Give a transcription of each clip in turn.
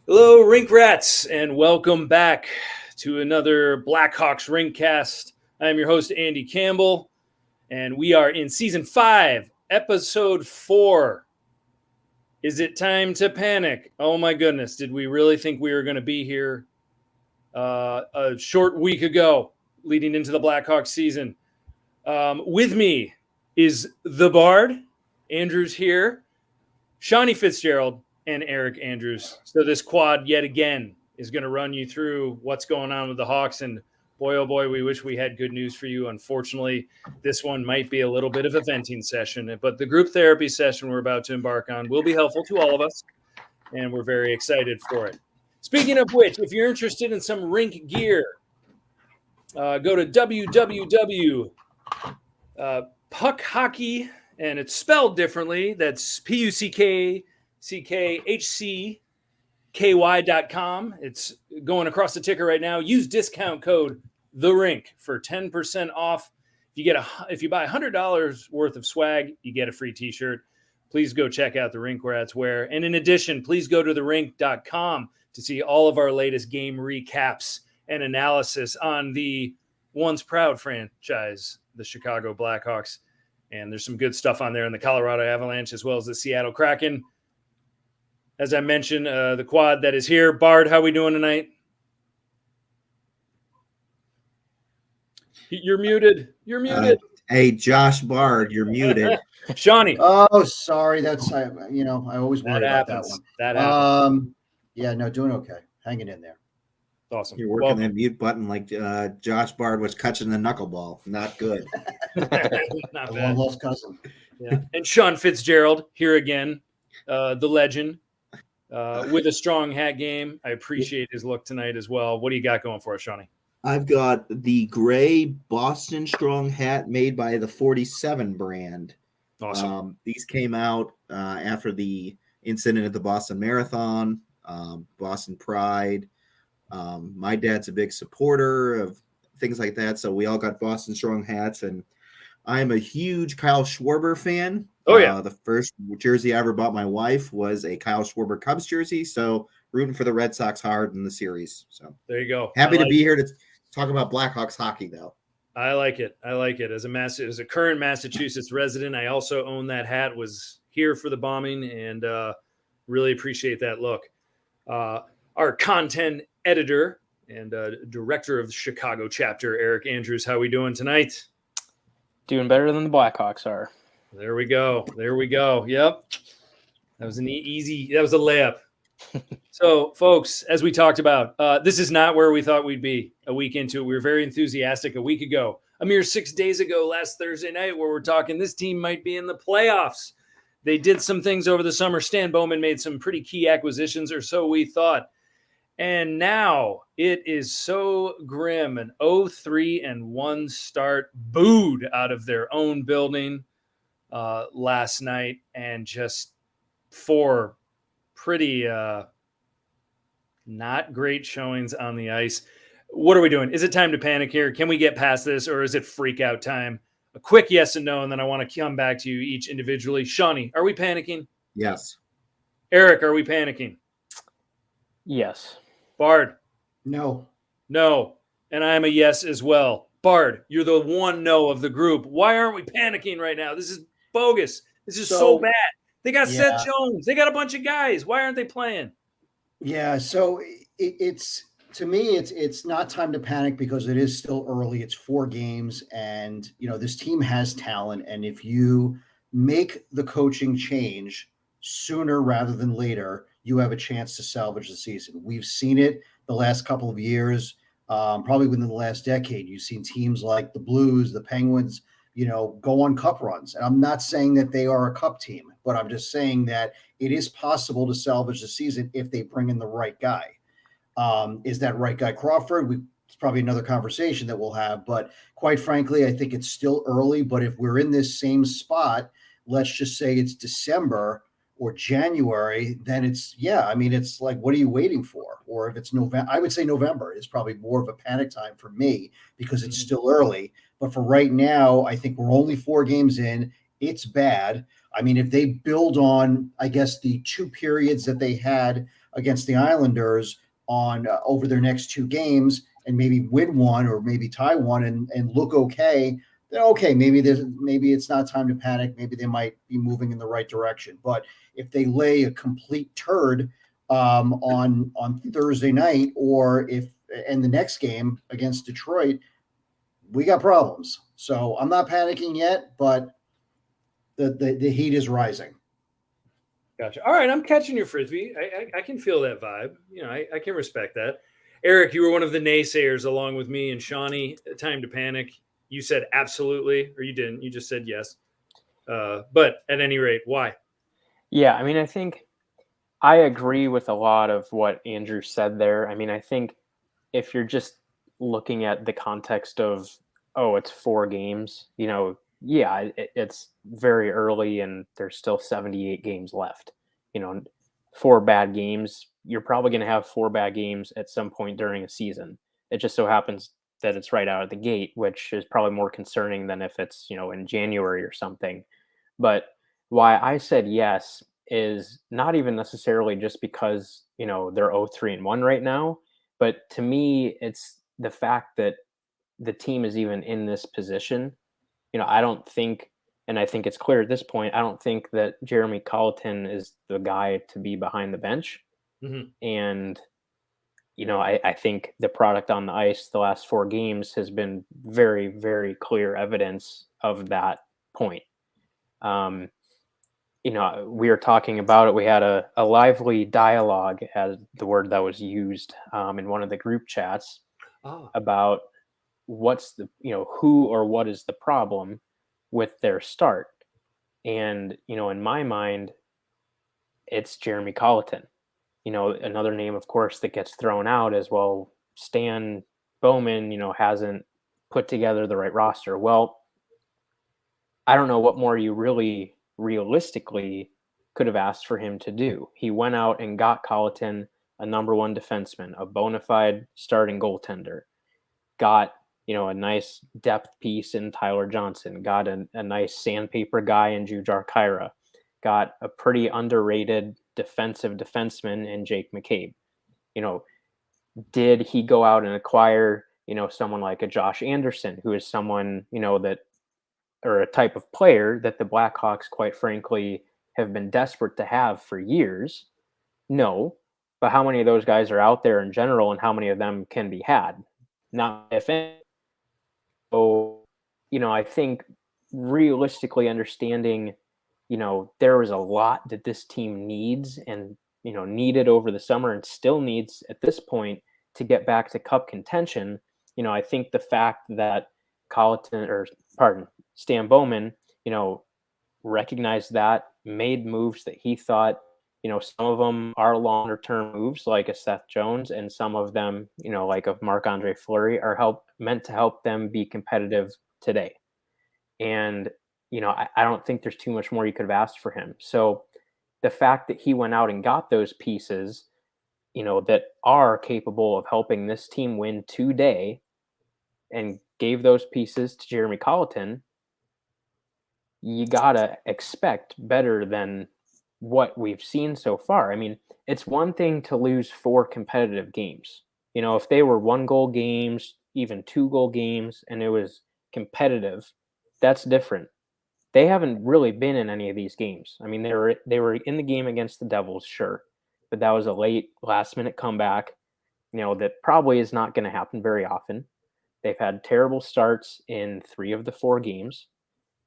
Hello, Rink Rats, and welcome back to another Blackhawks Rinkcast. I am your host, Andy Campbell, and we are in Season 5, Episode 4. Is it time to panic? Oh my goodness, did we really think we were going to be here a short week ago leading into the Blackhawks season? With me is the Bard, Andrew's here, Sean Fitzgerald, and Eric Andrews. So this quad yet again is going to run you through what's going on with the Hawks. And boy, oh boy, we wish we had good news for you. Unfortunately, this one might be a little bit of a venting session, but the group therapy session we're about to embark on will be helpful to all of us, and we're very excited for it. Speaking of which, if you're interested in some Rink gear, go to www.puck hockey, and it's spelled differently. That's PUCKHCKY.com. It's going across the ticker right now. Use discount code The Rink for 10% off. If you buy $100 worth of swag, you get a free T-shirt. Please go check out the Rink where it's wear. And in addition, please go to therink.com to see all of our latest game recaps and analysis on the once proud franchise, the Chicago Blackhawks. And there's some good stuff on there in the Colorado Avalanche as well as the Seattle Kraken. As I mentioned, the quad that is here. Bard, how we doing tonight? You're muted. You're muted. Hey, Josh Bard, you're muted. Shawnee. Oh, sorry. That's I always worry about that one. That happens. Yeah, no, doing okay. Hanging in there. Awesome. You're working that mute button like Josh Bard was catching the knuckleball. Not good. Not A long lost cousin. Yeah. And Sean Fitzgerald here again, the legend, with a strong hat game. I appreciate his look tonight as well. What do you got going for us, Shawnee? I've got the gray Boston Strong hat made by the 47 brand. Awesome. These came out after the incident at the Boston Marathon, Boston Pride. My dad's a big supporter of things like that, so we all got Boston Strong hats, and I'm a huge Kyle Schwarber fan. Oh, yeah. The first jersey I ever bought my wife was a Kyle Schwarber Cubs jersey, so rooting for the Red Sox hard in the series. So there you go. Happy to be here to talk about Blackhawks hockey, though. I like it. As a current Massachusetts resident, I also own that hat, was here for the bombing, and really appreciate that look. Our content editor and director of the Chicago chapter, Eric Andrews, how we doing tonight? Doing better than the Blackhawks are. There we go. Yep. That was a layup. So, folks, as we talked about, this is not where we thought we'd be a week into it. We were very enthusiastic a week ago, a mere 6 days ago, last Thursday night, where we're talking this team might be in the playoffs. They did some things over the summer. Stan Bowman made some pretty key acquisitions, or so we thought. And now it is so grim. An 0-3-1 start, booed out of their own building last night, and just 4 pretty not great showings on the ice. What are we doing? Is it time to panic here? Can we get past this, or is it freak out time? A quick yes and no, and then I want to come back to you each individually. Shawnee, are we panicking? Yes. Eric, are we panicking? Yes. Bard? No. And I am a yes as well. Bard, you're the one no of the group. Why aren't we panicking right now? This is bogus. This is so bad. They got Seth Jones. They got a bunch of guys. Why aren't they playing? Yeah, so it's to me, it's not time to panic because it is still early. It's 4 games, and this team has talent. And if you make the coaching change sooner rather than later, you have a chance to salvage the season. We've seen it the last couple of years, probably within the last decade. You've seen teams like the Blues, the Penguins, go on cup runs. And I'm not saying that they are a cup team, but I'm just saying that it is possible to salvage the season if they bring in the right guy. Is that right guy Crawford? It's probably another conversation that we'll have. But quite frankly, I think it's still early. But if we're in this same spot, let's just say it's December or January, then it's like, what are you waiting for? Or if it's November, I would say November is probably more of a panic time for me because it's still early. But for right now, I think we're only 4 games in. It's bad. I mean, if they build on, I guess, the 2 periods that they had against the Islanders on over their next 2 games and maybe win one or maybe tie one and look okay, then okay, maybe it's not time to panic. Maybe they might be moving in the right direction. But if they lay a complete turd on Thursday night, or if in the next game against Detroit, we got problems. So I'm not panicking yet, but the heat is rising. Gotcha. All right, I'm catching your frisbee. I can feel that vibe. I can respect that. Eric, you were one of the naysayers along with me and Shawnee. Time to panic. You said absolutely, or you didn't. You just said yes. But at any rate, why? Yeah, I mean, I think I agree with a lot of what Andrew said there. I mean, I think if you're just looking at the context of, oh, it's 4 games, yeah, it's very early and there's still 78 games left. 4 bad games, you're probably going to have 4 bad games at some point during a season. It just so happens that it's right out of the gate, which is probably more concerning than if it's, in January or something. But why I said yes is not even necessarily just because, they're 0-3-1 right now, but to me, it's the fact that the team is even in this position. I don't think, and I think it's clear at this point, I don't think that Jeremy Colliton is the guy to be behind the bench. Mm-hmm. And, I think the product on the ice the last 4 games has been very, very clear evidence of that point. We were talking about it. We had a lively dialogue, as the word that was used in one of the group chats, about what's the, who or what is the problem with their start. And, in my mind, it's Jeremy Colliton. Another name, of course, that gets thrown out as well. Stan Bowman, hasn't put together the right roster. Well, I don't know what more you really realistically could have asked for him to do. He went out and got Carlaton, a number 1 defenseman, a bona fide starting goaltender, got, a nice depth piece in Tyler Johnson, got a nice sandpaper guy in Jujhar Khaira, got a pretty underrated defensive defenseman in Jake McCabe. Did he go out and acquire, someone like a Josh Anderson, who is someone, that, or a type of player that the Blackhawks, quite frankly, have been desperate to have for years? No. But how many of those guys are out there in general, and how many of them can be had? Not if any. So, I think realistically understanding, there was a lot that this team needs and, needed over the summer and still needs at this point to get back to cup contention. I think the fact that Stan Bowman, recognized that, made moves that he thought, some of them are longer term moves like a Seth Jones, and some of them, like of Marc-Andre Fleury, are meant to help them be competitive today. And, I don't think there's too much more you could have asked for him. So the fact that he went out and got those pieces, that are capable of helping this team win today, and gave those pieces to Jeremy Colliton, you gotta expect better than what we've seen so far. I mean, it's one thing to lose 4 competitive games. If they were 1-goal games, even 2-goal games, and it was competitive, that's different. They haven't really been in any of these games. I mean, they were in the game against the Devils, sure, but that was a late last-minute comeback, that probably is not going to happen very often. They've had terrible starts in 3 of the 4 games.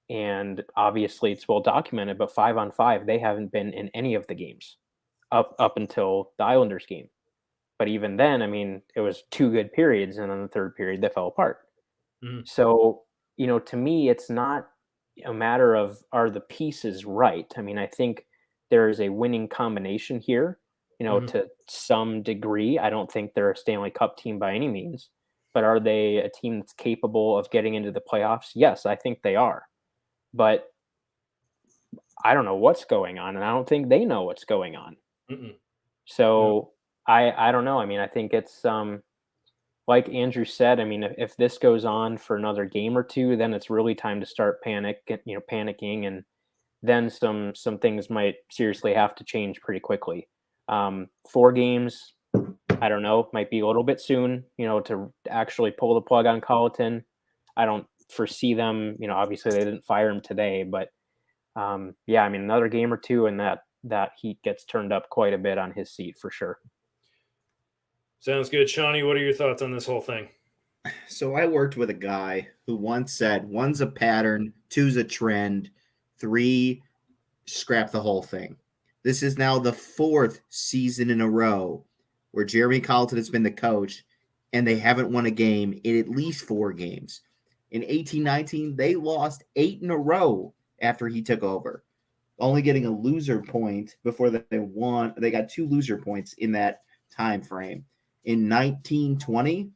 And obviously it's well documented, but 5-on-5, they haven't been in any of the games up until the Islanders game. But even then, I mean, it was 2 good periods, and then the 3rd period they fell apart. Mm. So, to me, it's not a matter of, are the pieces right? I mean, I think there is a winning combination here, to some degree. I don't think they're a Stanley Cup team by any means, but are they a team that's capable of getting into the playoffs? Yes, I think they are. But I don't know what's going on, and I don't think they know what's going on. Mm-mm. So I don't know. I mean, I think it's like Andrew said. I mean, if this goes on for another game or 2, then it's really time to start panicking, and then some things might seriously have to change pretty quickly. 4 games, I don't know, might be a little bit soon, to actually pull the plug on Carlaton. I don't foresee them, obviously they didn't fire him today, but another game or two and that heat gets turned up quite a bit on his seat for sure. Sounds good. Shawnee, what are your thoughts on this whole thing? So I worked with a guy who once said, 1's a pattern, 2's a trend, 3, scrap the whole thing. This is now the 4th season in a row where Jeremy Colliton has been the coach, and they haven't won a game in at least 4 games. In 18-19, they lost 8 in a row after he took over, only getting a loser point before they won. They got 2 loser points in that time frame. In 19-20,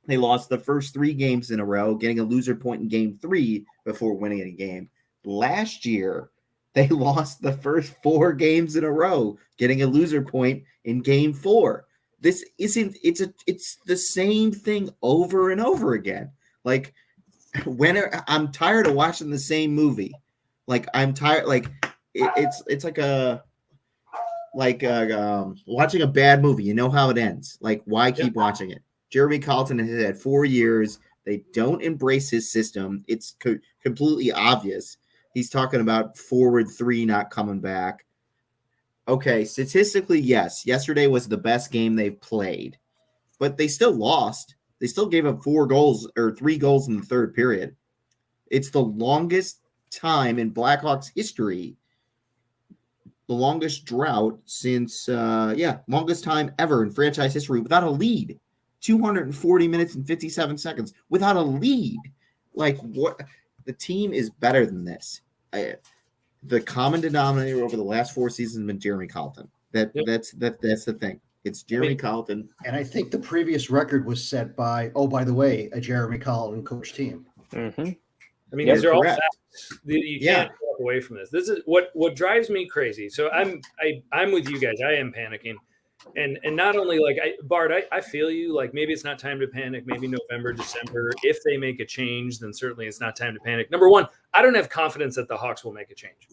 they lost the first 3 games in a row, getting a loser point in game 3 before winning a game. Last year, they lost the first 4 games in a row, getting a loser point in game 4. This isn't, it's the same thing over and over again. Like, I'm tired of watching the same movie. Like, I'm tired, like, it's like watching a bad movie. You know how it ends. Like, why keep watching it? Jeremy Colliton has had 4 years. They don't embrace his system. It's completely obvious. He's talking about forward 3 not coming back. Okay, statistically, yes. Yesterday was the best game they've played, but they still lost. They still gave up 4 goals or 3 goals in the third period. It's the longest time in Blackhawks history, the longest drought since, longest time ever in franchise history without a lead. 240 minutes and 57 seconds without a lead. Like, what? The team is better than this. The common denominator over the last 4 seasons has been Jeremy Colliton. That's the thing. It's Jeremy Colliton. And I think the previous record was set by, by the way, a Jeremy Colliton coach team. Mm-hmm. I mean, these are all facts. You can't walk away from this. This is what drives me crazy. So I'm with you guys. I am panicking. And not only like Bart, I feel you. Like, maybe it's not time to panic. Maybe November, December. If they make a change, then certainly it's not time to panic. Number one, I don't have confidence that the Hawks will make a change.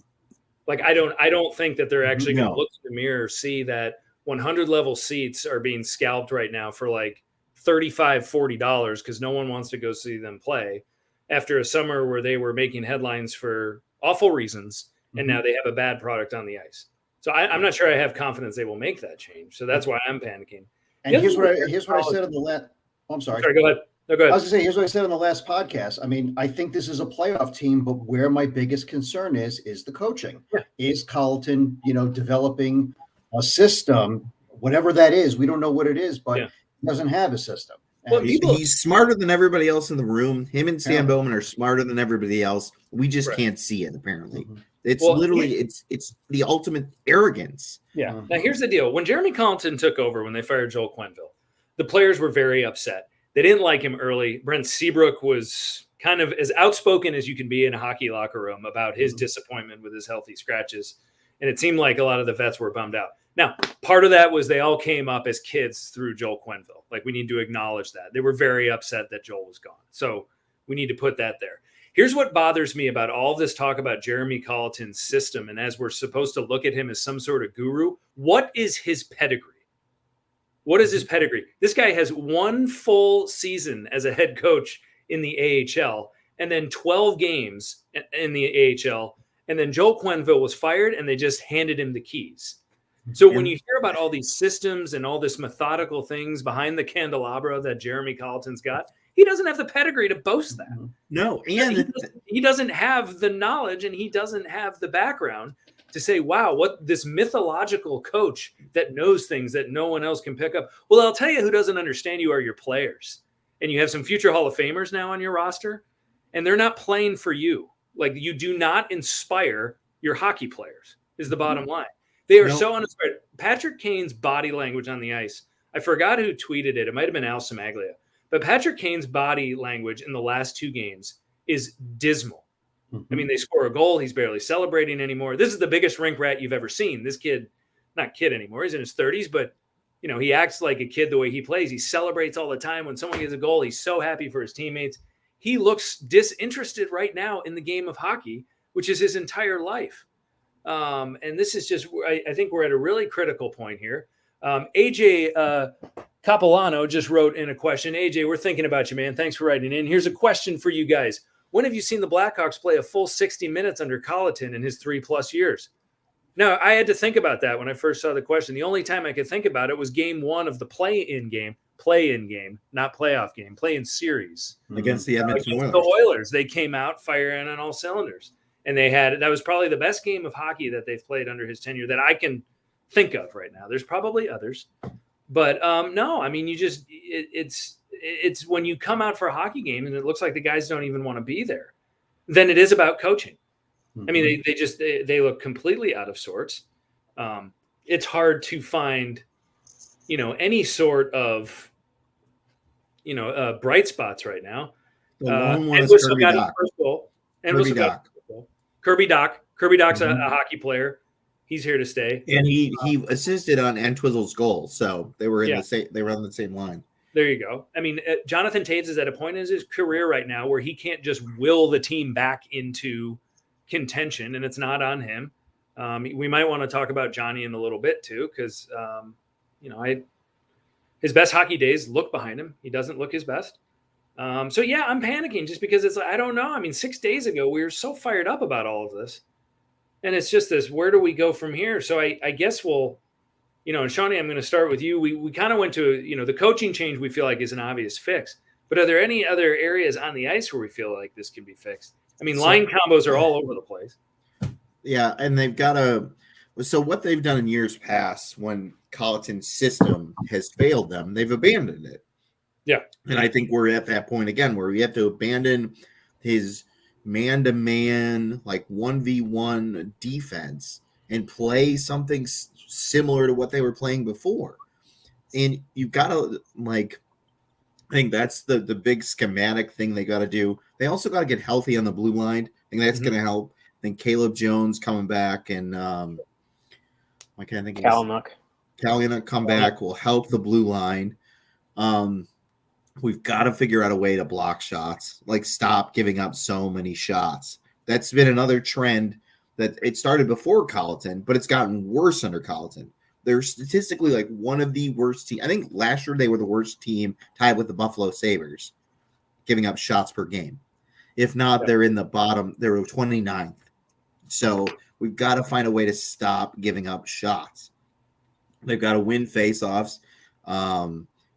Like, I don't think that they're actually going to look in the mirror, see that 100 level seats are being scalped right now for like $35-$40 because no one wants to go see them play after a summer where they were making headlines for awful reasons, and now they have a bad product on the ice. So I'm not sure I have confidence they will make that change. So that's why I'm panicking. And here's what I said on the last. Oh, I'm sorry. Sorry, go ahead. No, go ahead. I was going to say, here's what I said on the last podcast. I mean, I think this is a playoff team, but where my biggest concern is the coaching. Yeah. Is Carlaton, developing a system, whatever that is? We don't know what it is, but he doesn't have a system. Well, he's smarter than everybody else in the room. Him and Sam Bowman are smarter than everybody else. We just can't see it, apparently. Mm-hmm. It's literally it's the ultimate arrogance. Yeah. Now, here's the deal. When Jeremy Colliton took over, when they fired Joel Quenneville, the players were very upset. They didn't like him early. Brent Seabrook was kind of as outspoken as you can be in a hockey locker room about his disappointment with his healthy scratches. And it seemed like a lot of the vets were bummed out. Now, part of that was they all came up as kids through Joel Quenneville. Like, we need to acknowledge that. They were very upset that Joel was gone. So we need to put that there. Here's what bothers me about all this talk about Jeremy Colliton's system. And as we're supposed to look at him as some sort of guru, what is his pedigree? What is his pedigree? This guy has 1 full season as a head coach in the AHL and then 12 games in the AHL. And then Joel Quenneville was fired and they just handed him the keys. So when you hear about all these systems and all this methodical things behind the candelabra that Jeremy Colliton's got, he doesn't have the pedigree to boast that. No, and he doesn't have the knowledge and he doesn't have the background to say, wow, what this mythological coach that knows things that no one else can pick up. Well, I'll tell you who doesn't understand you are your players. And you have some future Hall of Famers now on your roster, and they're not playing for you. Like, you do not inspire your hockey players is the bottom line. They are so uninspired. Patrick Kane's body language on the ice, I forgot who tweeted it. It might have been Al Samaglia. But Patrick Kane's body language in the last 2 games is dismal. I mean, they score a goal. He's barely celebrating anymore. This is the biggest rink rat you've ever seen. This kid, not kid anymore. He's in his 30s, but, he acts like a kid the way he plays. He celebrates all the time. When someone gets a goal, he's so happy for his teammates. He looks disinterested right now in the game of hockey, which is his entire life. And this is just, I think we're at a really critical point here. AJ Capolano just wrote in a question. AJ, we're thinking about you, man. Thanks for writing in. Here's a question for you guys. When have you seen the Blackhawks play a full 60 minutes under Carlaton in his 3+ years? Now, I had to think about that when I first saw the question. The only time I could think about it was game 1 of the play-in game, not playoff game, play-in series. Against the Edmonton Oilers. The Oilers. They came out firing on all cylinders. And that was probably the best game of hockey that they've played under his tenure that I can think of right now. There's probably others. But no, I mean, it's when you come out for a hockey game and it looks like the guys don't even want to be there, then it is about coaching. I mean, they look completely out of sorts. It's hard to find, any sort of, bright spots right now. The lone one is Kirby Doc. Kirby Doc's a hockey player. He's here to stay. And he assisted on Entwistle's goal, so they were on the same line. There you go. I mean, Jonathan Toews is at a point in his career right now where he can't just will the team back into contention, and it's not on him. We might want to talk about Johnny in a little bit too, because his best hockey days look behind him. He doesn't look his best. So yeah, I'm panicking just because it's, I don't know. I mean, 6 days ago, we were so fired up about all of this, and it's just this, where do we go from here? So I guess we'll, and Shawnee, I'm going to start with you. We kind of went to, the coaching change we feel like is an obvious fix, but are there any other areas on the ice where we feel like this can be fixed? I mean, line combos are all over the place. Yeah, and they've got so what they've done in years past when Carlaton's system has failed them, they've abandoned it. Yeah. And I think we're at that point again where we have to abandon his man-to-man, like 1v1 defense and play something similar to what they were playing before. And you've got to, I think that's the big schematic thing they got to do. They also got to get healthy on the blue line. I think that's going to help. I think Caleb Jones coming back and I can't think of Kalynuk come back will help the blue line. We've got to figure out a way to block shots, stop giving up so many shots. That's been another trend that it started before Carlaton, but it's gotten worse under Carlaton. They're statistically one of the worst teams. I think last year they were the worst team, tied with the Buffalo Sabres, giving up shots per game. If not, they're in the bottom. They were 29th. So we've got to find a way to stop giving up shots. They've got to win faceoffs.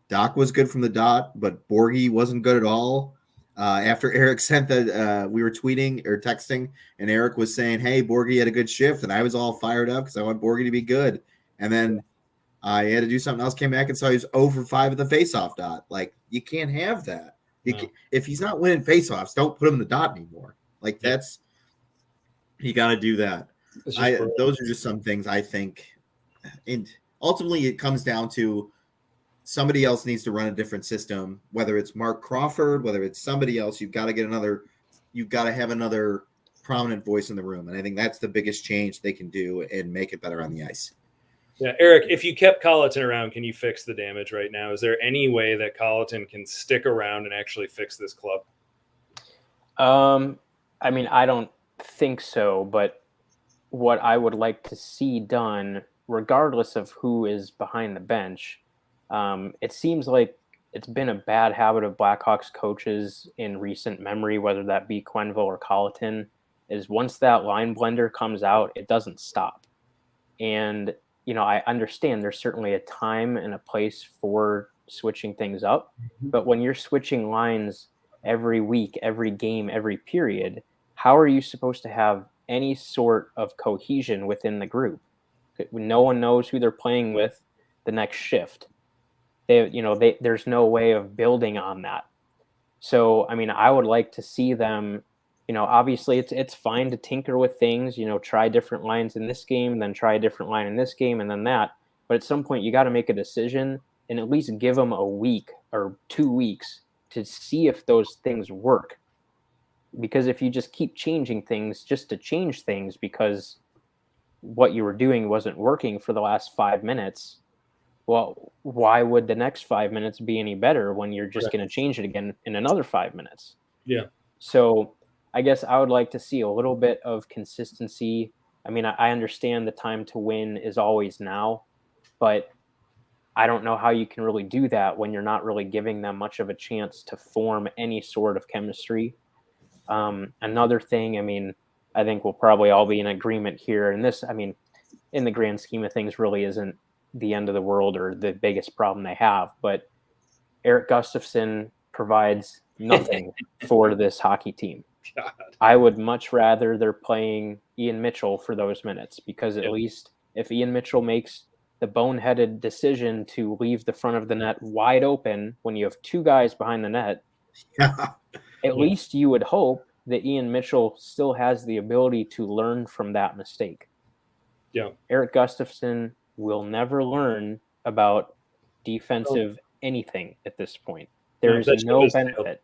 Doc was good from the dot, but Borgie wasn't good at all. After Eric sent that, we were tweeting or texting, and Eric was saying, hey, Borgie had a good shift, and I was all fired up because I want Borgie to be good. And then I had to do something else, came back and saw he was 0 for 5 at the faceoff dot. You can't have that. If he's not winning faceoffs, don't put him in the dot anymore. That's – you got to do that. Those are just some things I think. And ultimately, it comes down to somebody else needs to run a different system, whether it's Mark Crawford, whether it's somebody else. You've got to have another prominent voice in the room. And I think that's the biggest change they can do and make it better on the ice. Yeah, Eric, if you kept Carlaton around, can you fix the damage right now? Is there any way that Carlaton can stick around and actually fix this club? I mean, I don't think so, but what I would like to see done, regardless of who is behind the bench, it seems like it's been a bad habit of Blackhawks coaches in recent memory, whether that be Quenneville or Carlaton, is once that line blender comes out, it doesn't stop. And I understand there's certainly a time and a place for switching things up, but when you're switching lines every week, every game, every period, how are you supposed to have any sort of cohesion within the group? No one knows who they're playing with the next shift. There's no way of building on that. So, I mean, I would like to see them, obviously it's fine to tinker with things, try different lines in this game, then try a different line in this game, and then that. But at some point, you got to make a decision and at least give them a week or 2 weeks to see if those things work. Because if you just keep changing things just to change things because what you were doing wasn't working for the last 5 minutes, well, why would the next 5 minutes be any better when you're just going to change it again in another 5 minutes? Yeah. So I guess I would like to see a little bit of consistency I mean, I understand the time to win is always now, but I don't know how you can really do that when you're not really giving them much of a chance to form any sort of chemistry. Another thing, I mean, I think we'll probably all be in agreement here. And this, I mean, in the grand scheme of things, really isn't the end of the world or the biggest problem they have. But Erik Gustafsson provides nothing for this hockey team. God. I would much rather they're playing Ian Mitchell for those minutes, because at least if Ian Mitchell makes the boneheaded decision to leave the front of the net wide open when you have two guys behind the net, at least you would hope that Ian Mitchell still has the ability to learn from that mistake. Yeah. Erik Gustafsson will never learn about defensive anything at this point. There is no benefit.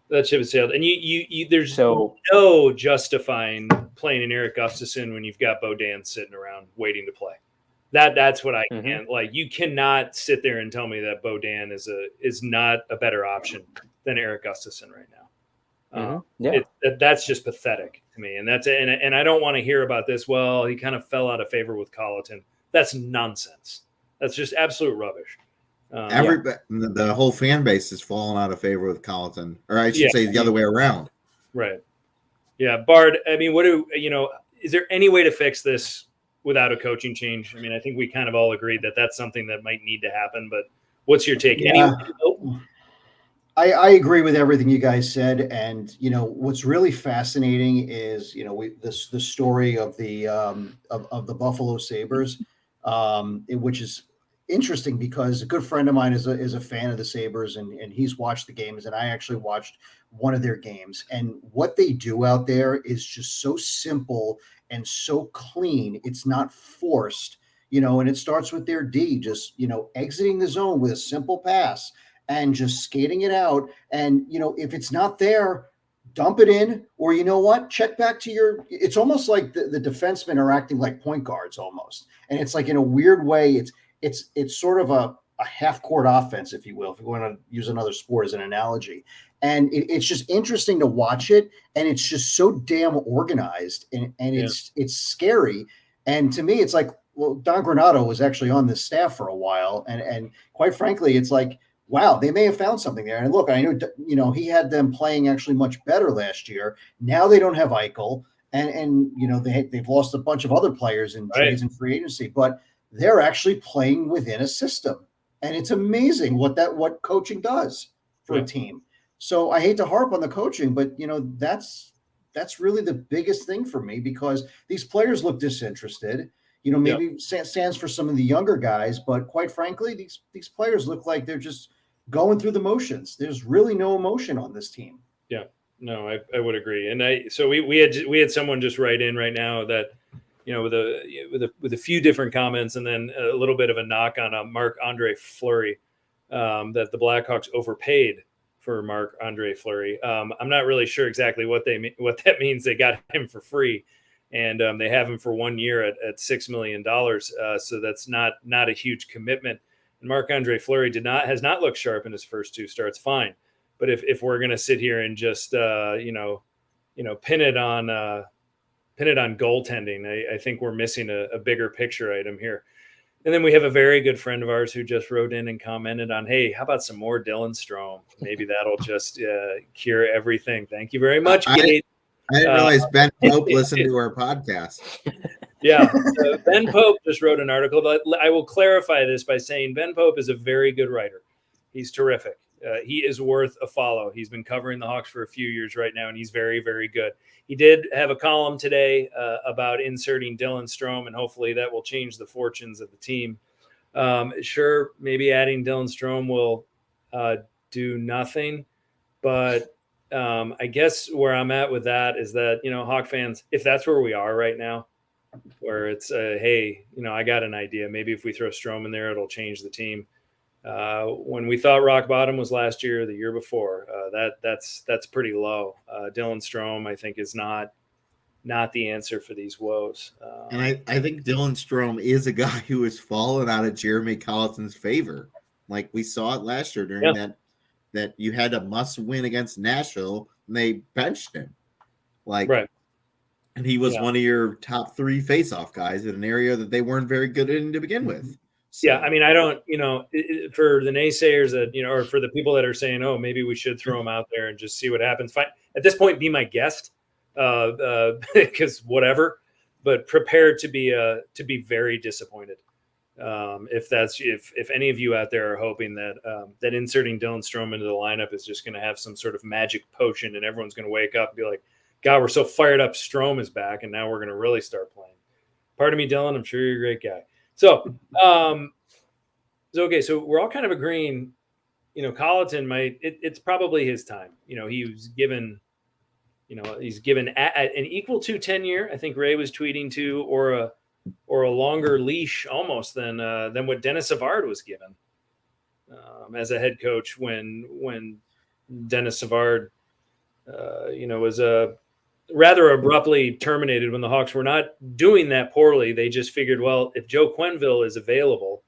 That ship has sailed. And you there's no justifying playing an Erik Gustafsson when you've got Beaudin sitting around waiting to play. That's what I can't like. You cannot sit there and tell me that Beaudin is not a better option than Erik Gustafsson right now. That's just pathetic to me. And and I don't want to hear about this. Well, he kind of fell out of favor with Carlaton. That's nonsense. That's just absolute rubbish. The whole fan base has fallen out of favor with Carlaton, or I should say the other way around. Right. Yeah, Bard. I mean, is there any way to fix this without a coaching change? I mean, I think we kind of all agreed that that's something that might need to happen. But what's your take? Yeah. I agree with everything you guys said, and what's really fascinating is the story of the of the Buffalo Sabres, which is interesting because a good friend of mine is a fan of the Sabres, and he's watched the games, and I actually watched one of their games, and what they do out there is just so simple and so clean. It's not forced, and it starts with their D, just exiting the zone with a simple pass and just skating it out. And if it's not there, dump it in, or check back to it's almost like the defensemen are acting like point guards almost, and it's like in a weird way it's sort of a half-court offense, if you will, if you want to use another sport as an analogy. And it's just interesting to watch it, and it's just so damn organized, and it's scary. And to me, it's like, well, Don Granato was actually on this staff for a while, and quite frankly, it's like, wow, they may have found something there. And look, I know, he had them playing actually much better last year. Now they don't have Eichel, and they've lost a bunch of other players in trades and free agency, but they're actually playing within a system. And it's amazing what coaching does for a team. So I hate to harp on the coaching, but that's really the biggest thing for me, because these players look disinterested. Maybe stands for some of the younger guys, but quite frankly, these players look like they're just going through the motions. There's really no emotion on this team. Yeah, no, I would agree. And so we had someone just write in right now that, with a few different comments, and then a little bit of a knock on Marc-Andre Fleury, that the Blackhawks overpaid for Marc-Andre Fleury. I'm not really sure exactly what that means. They got him for free, and they have him for 1 year at $6 million. So that's not a huge commitment. And Marc-Andre Fleury has not looked sharp in his first two starts. Fine, but if we're going to sit here and just pin it on goaltending, I think we're missing a bigger picture item here. And then we have a very good friend of ours who just wrote in and commented on, hey, how about some more Dylan Strome? Maybe that'll just cure everything. Thank you very much, Kate. I didn't realize Ben Pope listened to our podcast. Yeah. Ben Pope just wrote an article. I will clarify this by saying Ben Pope is a very good writer. He's terrific. He is worth a follow. He's been covering the Hawks for a few years right now, and he's very, very good. He did have a column today about inserting Dylan Strome, and hopefully that will change the fortunes of the team. Sure, maybe adding Dylan Strome will do nothing, but I guess where I'm at with that is that, Hawk fans, if that's where we are right now, where it's, hey, I got an idea. Maybe if we throw Strome in there, it'll change the team. When we thought rock bottom was last year or the year before, that's pretty low. Dylan Strome, I think, is not the answer for these woes. And I think Dylan Strome is a guy who has fallen out of Jeremy Colliton's favor. Like we saw it last year during that you had a must win against Nashville, and they benched him. Like, right. And he was one of your top 3 face-off guys in an area that they weren't very good in to begin with. So. Yeah, I mean, I don't, for the naysayers that, or for the people that are saying, oh, maybe we should throw him out there and just see what happens. Fine. At this point, be my guest, because whatever. But prepared to be very disappointed. If any of you out there are hoping that inserting Dylan Strome into the lineup is just going to have some sort of magic potion and everyone's going to wake up and be like, God, we're so fired up. Strome is back, and now we're going to really start playing. Pardon me, Dylan. I'm sure you're a great guy. So, okay. So we're all kind of agreeing. Colliton it's probably his time. He was given. He's given an equal to tenure. I think Ray was tweeting to, or a longer leash almost than what Dennis Savard was given as a head coach when Dennis Savard, was rather abruptly terminated when the Hawks were not doing that poorly. They just figured, well, if Joe Quenneville is available,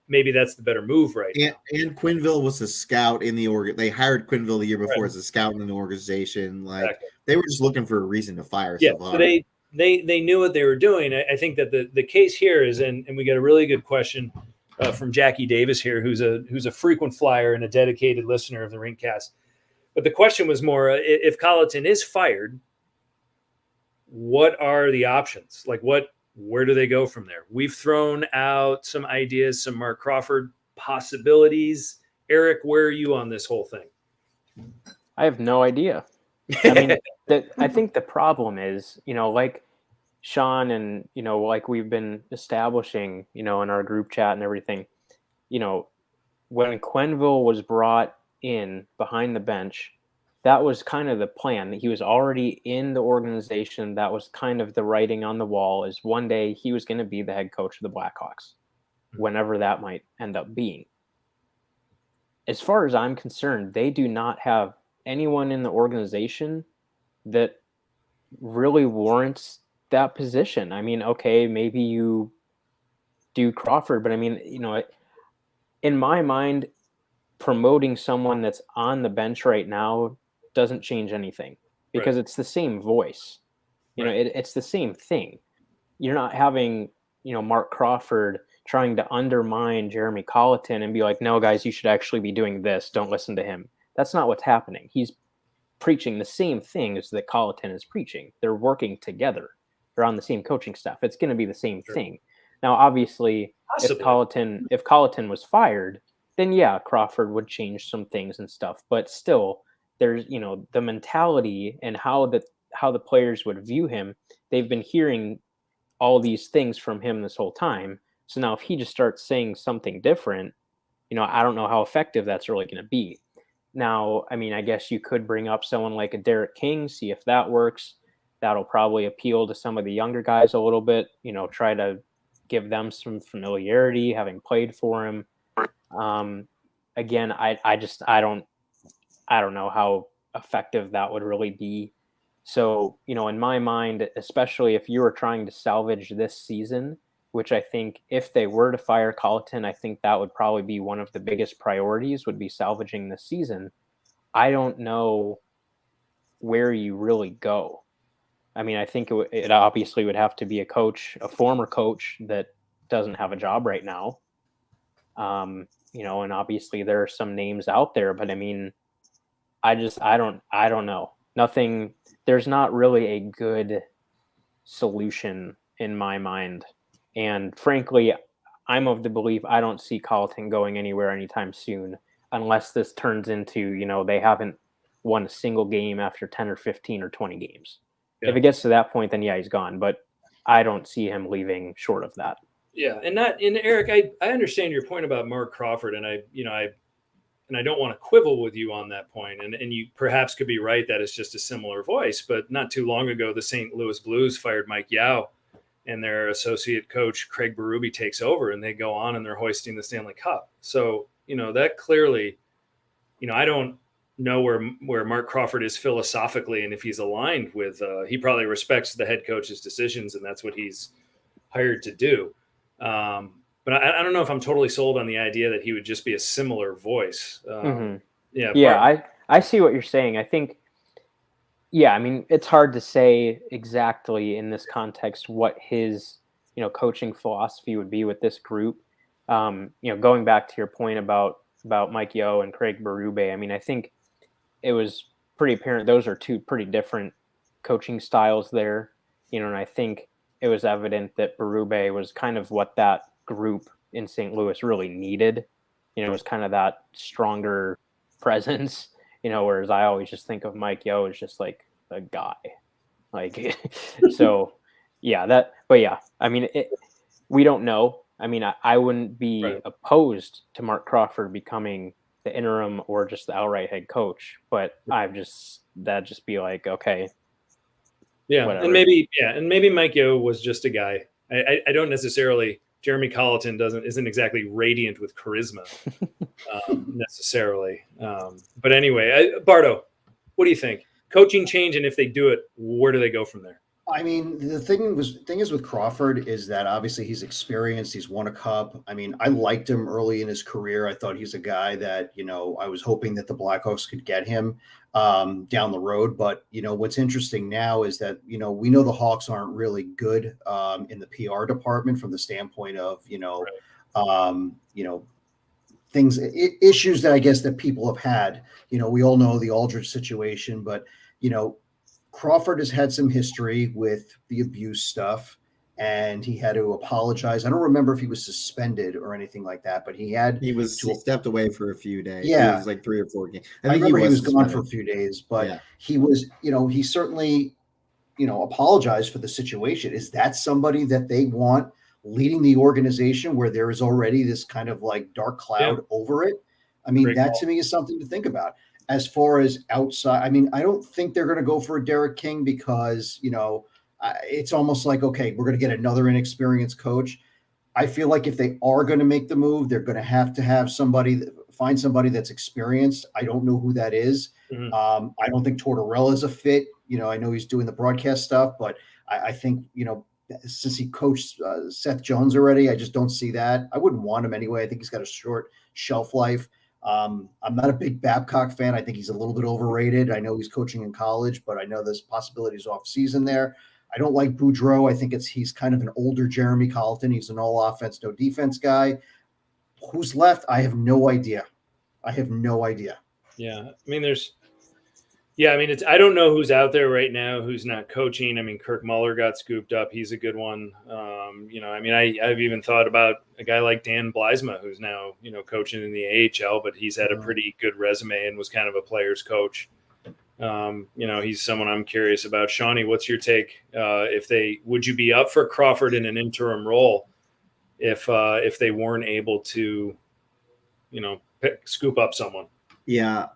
maybe that's the better move now. And Quenneville was a scout in the org. They hired Quenneville the year before as a scout in the organization. Exactly. They were just looking for a reason to fire Savard. So they knew what they were doing. I think that the case here is, and we got a really good question from Jackie Davis here, who's a frequent flyer and a dedicated listener of the Rinkcast. But the question was more, if Carlaton is fired, what are the options? Like where do they go from there? We've thrown out some ideas, some Mark Crawford possibilities. Eric, where are you on this whole thing? I have no idea. I mean, I think the problem is, like Sean and, like we've been establishing, in our group chat and everything, when Quenneville was brought in behind the bench, that was kind of the plan. He was already in the organization. That was kind of the writing on the wall, is one day he was going to be the head coach of the Blackhawks, whenever that might end up being. As far as I'm concerned, they do not have anyone in the organization that really warrants that position. I mean, okay, maybe you do Crawford, but I mean, in my mind, promoting someone that's on the bench right now doesn't change anything, because it's the same voice. It's the same thing. You're not having, Mark Crawford trying to undermine Jeremy Colliton and be like, no, guys, you should actually be doing this. Don't listen to him. That's not what's happening. He's preaching the same things that Carlaton is preaching. They're working together. They're on the same coaching staff. It's going to be the same thing. Now, obviously, if Carlaton was fired, then yeah, Crawford would change some things and stuff. But still, there's, the mentality and how the players would view him. They've been hearing all these things from him this whole time. So now if he just starts saying something different, I don't know how effective that's really going to be. Now, I mean, I guess you could bring up someone like a Derek King, see if that works. That'll probably appeal to some of the younger guys a little bit, try to give them some familiarity, having played for him. Again, I don't know how effective that would really be. So, in my mind, especially if you were trying to salvage this season, which I think if they were to fire Carlaton, I think that would probably be one of the biggest priorities, would be salvaging this season. I don't know where you really go. I mean, I think it obviously would have to be a former coach that doesn't have a job right now. And obviously there are some names out there, but I mean, I don't know. Nothing, there's not really a good solution in my mind. And frankly, I'm of the belief I don't see Carlaton going anywhere anytime soon, unless this turns into, they haven't won a single game after 10 or 15 or 20 games. Yeah. If it gets to that point, then yeah, he's gone. But I don't see him leaving short of that. Yeah, and Eric, I understand your point about Mark Crawford, and I don't want to quibble with you on that point. And you perhaps could be right that it's just a similar voice. But not too long ago, the St. Louis Blues fired Mike Yao, and their associate coach Craig Berube takes over, and they go on and they're hoisting the Stanley Cup. So that clearly, I don't know where Mark Crawford is philosophically, and if he's aligned with, he probably respects the head coach's decisions, and that's what he's hired to do. But I don't know if I'm totally sold on the idea that he would just be a similar voice. Yeah, I see what you're saying. I think Yeah, I mean, it's hard to say exactly in this context what his, coaching philosophy would be with this group. Going back to your point about Mike Yeo and Craig Berube, I mean, I think it was pretty apparent those are two pretty different coaching styles there, and I think it was evident that Berube was kind of what that group in St. Louis really needed. It was kind of that stronger presence, whereas I always just think of Mike Yeo as just like a guy. Like, so yeah, I mean, we don't know. I mean, I wouldn't be opposed to Mark Crawford becoming the interim or just the outright head coach, but that'd just be like, okay. Yeah. Whatever. And maybe Mike Yeo was just a guy. I don't necessarily, Jeremy Colliton isn't exactly radiant with charisma necessarily. But anyway, Bardo, what do you think? Coaching change, and if they do it, where do they go from there? I mean, the thing is with Crawford is that obviously he's experienced. He's won a cup. I mean, I liked him early in his career. I thought he's a guy that, I was hoping that the Blackhawks could get him down the road. But, what's interesting now is that, we know the Hawks aren't really good in the PR department from the standpoint of, things, issues that I guess that people have had. We all know the Aldridge situation, but, Crawford has had some history with the abuse stuff, and he had to apologize. I don't remember if he was suspended or anything like that, but he stepped away for a few days. Yeah, it was like 3 or 4 games. I remember he was gone for a few days, but he was, he certainly, apologized for the situation. Is that somebody that they want leading the organization where there is already this kind of like dark cloud over it? I mean, to me is something to think about. As far as outside, I mean, I don't think they're going to go for a Derek King because, it's almost like, okay, we're going to get another inexperienced coach. I feel like if they are going to make the move, they're going to have find somebody that's experienced. I don't know who that is. Mm-hmm. I don't think Tortorella is a fit. I know he's doing the broadcast stuff, but I think, since he coached Seth Jones already, I just don't see that. I wouldn't want him anyway. I think he's got a short shelf life. I'm not a big Babcock fan. I think he's a little bit overrated. I know he's coaching in college, but I know there's possibilities off season there. I don't like Boudreau. I think he's kind of an older Jeremy Colliton. He's an all offense, no defense guy. Who's left? I have no idea. Yeah. I mean, I don't know who's out there right now who's not coaching. I mean, Kirk Muller got scooped up. He's a good one. I've even thought about a guy like Dan Bleisma, who's now, coaching in the AHL, but he's had a pretty good resume and was kind of a player's coach. He's someone I'm curious about. Shawnee, what's your take? Would you be up for Crawford in an interim role if they weren't able to, scoop up someone? Yeah.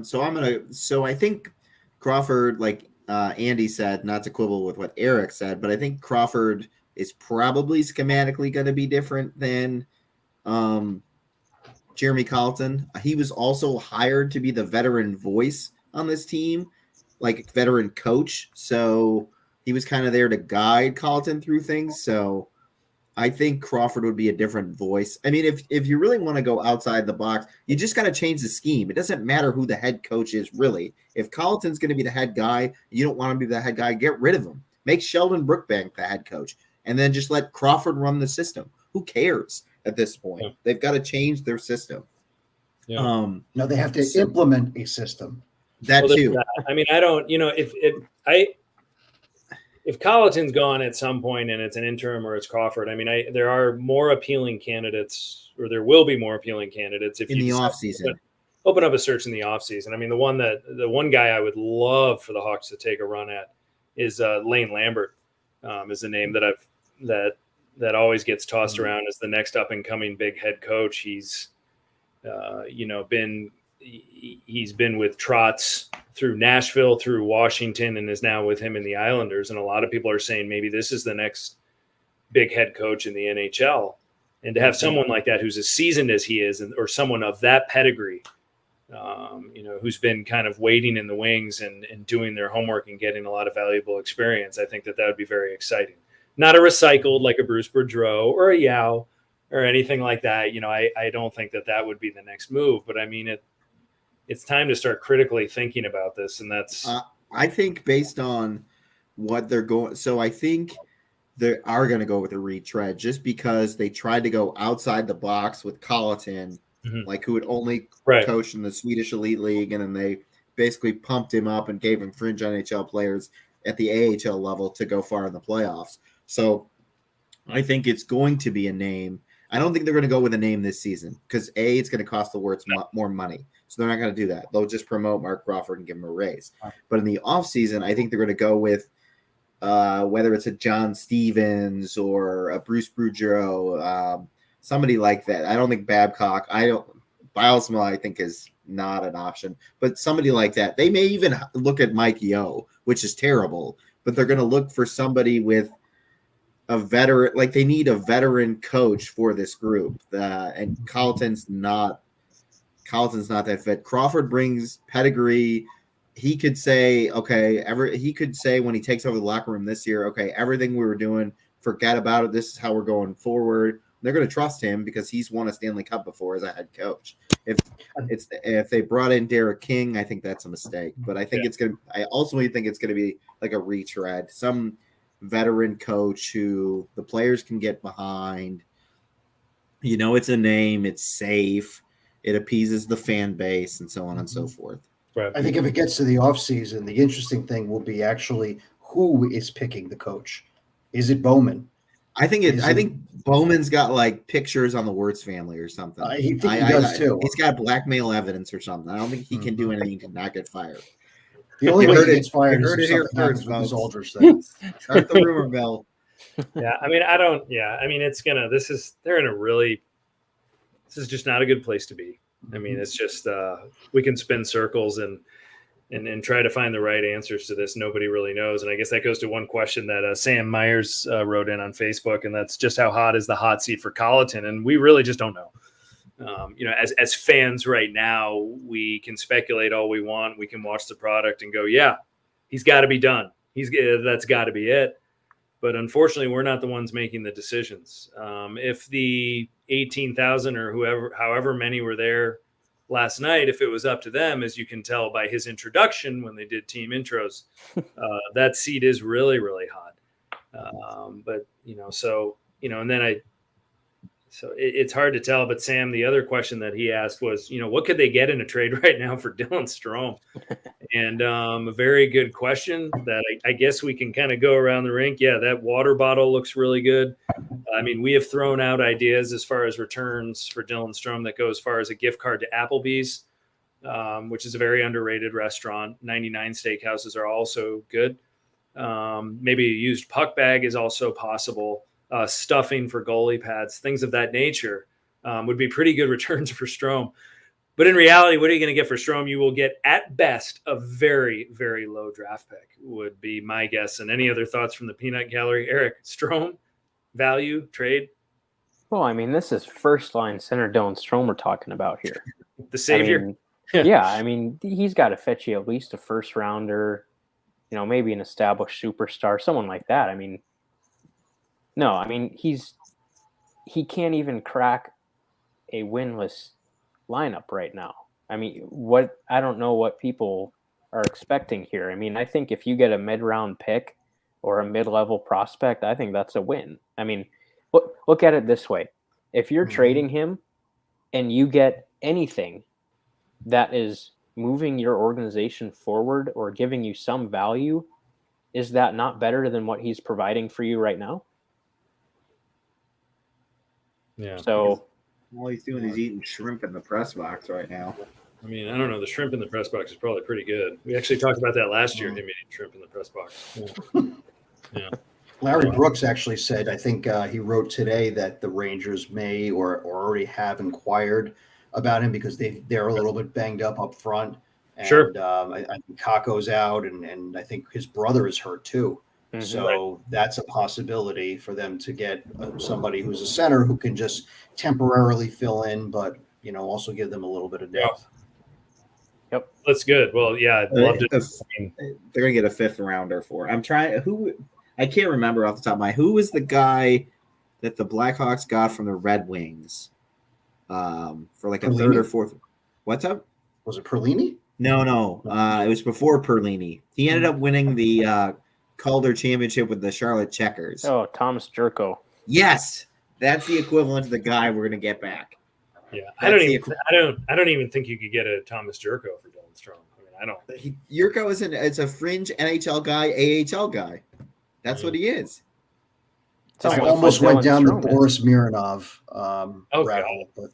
So I think Crawford, like Andy said, not to quibble with what Eric said, but I think Crawford is probably schematically going to be different than Jeremy Colliton. He was also hired to be the veteran voice on this team, like veteran coach. So he was kind of there to guide Colliton through things. So I think Crawford would be a different voice. I mean, if you really want to go outside the box, you just got to change the scheme. It doesn't matter who the head coach is, really. If Colliton's going to be the head guy, you don't want to be the head guy, get rid of him. Make Sheldon Brookbank the head coach, and then just let Crawford run the system. Who cares at this point? Yeah. They've got to change their system. Yeah. No, they have to implement a system. That too. I mean, I don't, if Carlaton's gone at some point and it's an interim or it's Crawford, I mean, there are more appealing candidates, or there will be more appealing candidates if in the offseason. Open up a search in the offseason. I mean, the one guy I would love for the Hawks to take a run at is Lane Lambert. Is the name that always gets tossed around as the next up and coming big head coach. He's he's been with Trotz through Nashville, through Washington, and is now with him in the Islanders. And a lot of people are saying maybe this is the next big head coach in the NHL. And to have someone like that who's as seasoned as he is, or someone of that pedigree, who's been kind of waiting in the wings and doing their homework and getting a lot of valuable experience, I think that would be very exciting. Not a recycled like a Bruce Boudreau or a Yao or anything like that. I don't think that would be the next move. But I mean, it's time to start critically thinking about this, and that's I think based on what they're going, so I think they are going to go with a retread just because they tried to go outside the box with Carlaton, like who had only coached in the Swedish Elite League, and then they basically pumped him up and gave him fringe NHL players at the AHL level to go far in the playoffs. So I think it's going to be a name. I don't think they're going to go with a name this season because it's going to cost the Wirtz more money. So they're not going to do that. They'll just promote Mark Crawford and give him a raise. But in the offseason, I think they're going to go with whether it's a John Stevens or a Bruce Boudreau, somebody like that. I don't think Babcock. Bilesma, I think, is not an option. But somebody like that. They may even look at Mike Yeo, which is terrible. But they're going to look for somebody with a veteran. Like they need a veteran coach for this group. And Carlaton's not that fit. Crawford brings pedigree. He could say, he could say when he takes over the locker room this year, okay, everything we were doing, forget about it. This is how we're going forward. They're going to trust him because he's won a Stanley Cup before as a head coach. If they brought in Derek King, I think that's a mistake. But I think I ultimately think it's going to be like a retread, some veteran coach who the players can get behind. It's a name, it's safe, it appeases the fan base, and so on and so forth. Right. I think if it gets to the offseason, the interesting thing will be actually who is picking the coach. Is it Bowman? I think Bowman's got like pictures on the Wirtz family or something. He does too. He's got blackmail evidence or something. I don't think he can do anything to not get fired. The only way he gets fired is if something happens with his Aldridge thing. Start the rumor bell. Yeah, I mean, this is just not a good place to be. I mean, it's just we can spin circles and try to find the right answers to this. Nobody really knows. And I guess that goes to one question that Sam Myers wrote in on Facebook, and that's just how hot is the hot seat for Carlaton? And we really just don't know. As fans right now, we can speculate all we want. We can watch the product and go, yeah, he's got to be done. That's got to be it. But unfortunately, we're not the ones making the decisions. If the 18,000 or however many were there last night, if it was up to them, as you can tell by his introduction when they did team intros, that seat is really, really hot. So it's hard to tell. But Sam, the other question that he asked was, what could they get in a trade right now for Dylan Strome? And a very good question that I guess we can kind of go around the rink. Yeah, that water bottle looks really good. I mean, we have thrown out ideas as far as returns for Dylan Strome that go as far as a gift card to Applebee's, which is a very underrated restaurant. 99 Steakhouses are also good. Maybe a used puck bag is also possible. Stuffing for goalie pads, things of that nature would be pretty good returns for Strome. But in reality, what are you going to get for Strome? You will get, at best, a very, very low draft pick would be my guess. And any other thoughts from the peanut gallery? Eric, Strome, value, trade? Well, I mean, this is first-line center Dylan Strome we're talking about here. The savior? I mean, he's got to fetch you at least a first-rounder, maybe an established superstar, someone like that. I mean, no, I mean, he can't even crack a winless lineup right now. I mean, I don't know what people are expecting here. I mean, I think if you get a mid-round pick or a mid-level prospect, I think that's a win. I mean, look at it this way. If you're trading him and you get anything that is moving your organization forward or giving you some value, is that not better than what he's providing for you right now? Yeah. So all he's doing is eating shrimp in the press box right now. I mean, I don't know. The shrimp in the press box is probably pretty good. We actually talked about that last year. Him eating shrimp in the press box. Yeah. Larry Brooks actually said, I think he wrote today that the Rangers may or already have inquired about him because they're a little bit banged up front. And, sure. I think Kako's out, and I think his brother is hurt too. Mm-hmm. So that's a possibility for them to get somebody who's a center who can just temporarily fill in, but also give them a little bit of depth. Yep, that's good. Well, yeah, I'd love to. They're gonna get a fifth rounder for. I can't remember off the top of my head. Who was the guy that the Blackhawks got from the Red Wings for like a third or fourth? What's up? Was it Perlini? No. It was before Perlini. He ended up winning the Calder Championship with the Charlotte Checkers. Oh, Thomas Jerko. Yes, that's the equivalent of the guy we're gonna get back. Yeah, I don't even think you could get a Thomas Jerko for Dylan Strome. I mean, I don't. Yurko it's a fringe NHL guy, AHL guy. That's what he is. I almost went down the Boris Mironov rabbit hole, but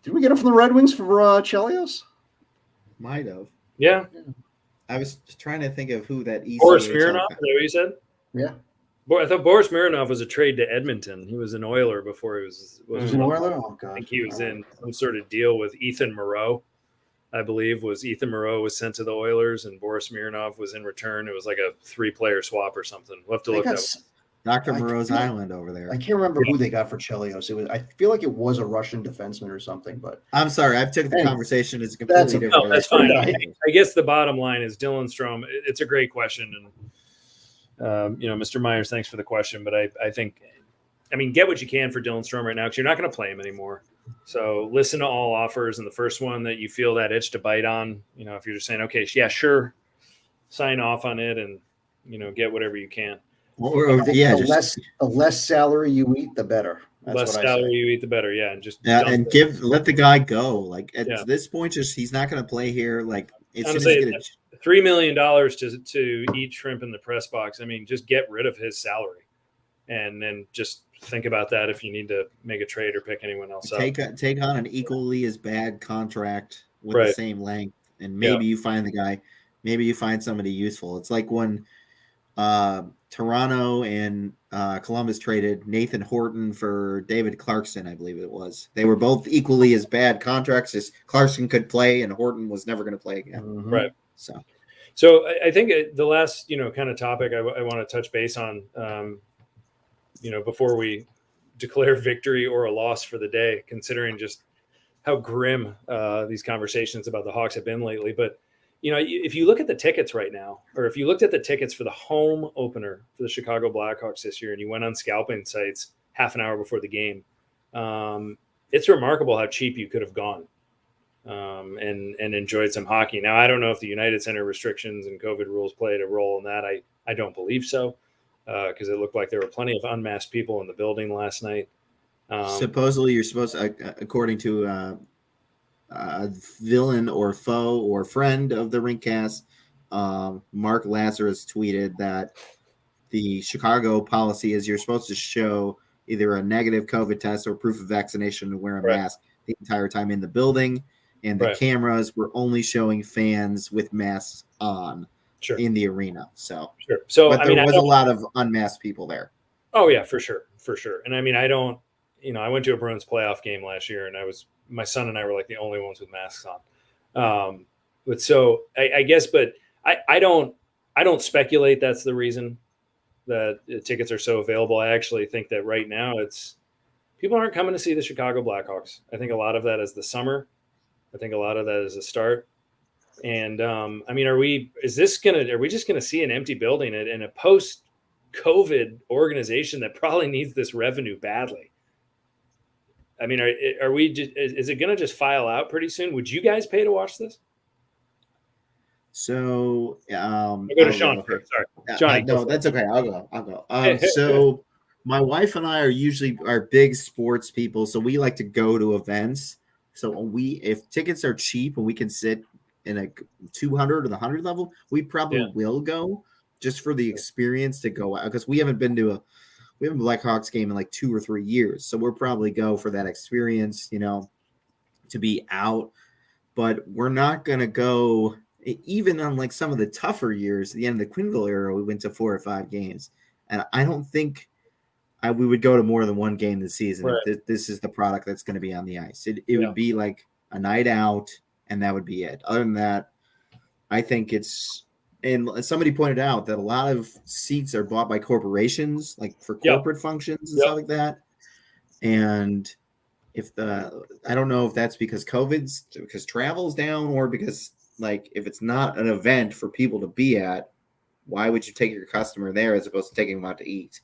did we get him from the Red Wings for Chelios? Might have. Yeah. I was trying to think of who that Boris Mironov. Is that what you said? Yeah. I thought Boris Mironov was a trade to Edmonton. He was an Oiler before he was an Oiler. Oh God! I think he was in some sort of deal with Ethan Moreau. I believe Ethan Moreau was sent to the Oilers and Boris Mironov was in return. It was like a 3-player swap or something. We'll have to look up. Dr. Moreau's Island over there. I can't remember who they got for Chelios. I feel like it was a Russian defenseman or something. But I'm sorry, I've took the conversation as a completely different. No, that's fine. I guess the bottom line is Dylan Strome. It's a great question, and Mr. Myers, thanks for the question. But I think, get what you can for Dylan Strome right now because you're not going to play him anymore. So listen to all offers, and the first one that you feel that itch to bite on, if you're just saying, okay, yeah, sure, sign off on it, and get whatever you can. The less salary you eat, the better. That's less salary you eat, the better. Yeah, and let the guy go. Like at this point, he's not going to play here. Like it's $3 million to eat shrimp in the press box. Just get rid of his salary, and then just think about that if you need to make a trade or pick anyone else up. Take on an equally as bad contract with the same length, and maybe you find the guy. Maybe you find somebody useful. It's like when Toronto and Columbus traded Nathan Horton for David Clarkson, I believe it was. They were both equally as bad contracts as Clarkson could play, and Horton was never going to play again. Mm-hmm. Right. So I think the last kind of topic I want to touch base on, before we declare victory or a loss for the day, considering just how grim these conversations about the Hawks have been lately, but. If you look at the tickets right now, or if you looked at the tickets for the home opener for the Chicago Blackhawks this year, and you went on scalping sites half an hour before the game, it's remarkable how cheap you could have gone and enjoyed some hockey. Now, I don't know if the United Center restrictions and COVID rules played a role in that. I don't believe so, because it looked like there were plenty of unmasked people in the building last night. Supposedly, you're supposed to, according to villain or foe or friend of the Rinkcast, Mark Lazarus tweeted that the Chicago policy is you're supposed to show either a negative COVID test or proof of vaccination and wear a mask the entire time in the building, and the cameras were only showing fans with masks on in the arena. So but there was a lot of unmasked people there. Oh yeah, for sure. And I don't, I went to a Bruins playoff game last year, and my son and I were like the only ones with masks on. But so I guess, but I don't speculate that's the reason that tickets are so available. I actually think that right now people aren't coming to see the Chicago Blackhawks. I think a lot of that is the summer. I think a lot of that is the start. And are we just going to see an empty building in a post-COVID organization that probably needs this revenue badly? Are we? Is it going to just file out pretty soon? Would you guys pay to watch this? So I'll go to Sean first. Sorry, Johnny. No, that's okay. I'll go. So my wife and I are big sports people, so we like to go to events. So if tickets are cheap and we can sit in a 200 or the 100 level, we probably will go just for the experience to go out, because we haven't been to a Blackhawks game in like 2 or 3 years. So we'll probably go for that experience, to be out. But we're not going to go, even on like some of the tougher years, at the end of the Quinville era, we went to 4 or 5 games. And I don't think we would go to more than one game this season if this is the product that's going to be on the ice. It would be like a night out, and that would be it. Other than that, I think and somebody pointed out that a lot of seats are bought by corporations, like for corporate functions and stuff like that. And I don't know if that's because travel's down, or because like if it's not an event for people to be at, why would you take your customer there as opposed to taking them out to eat?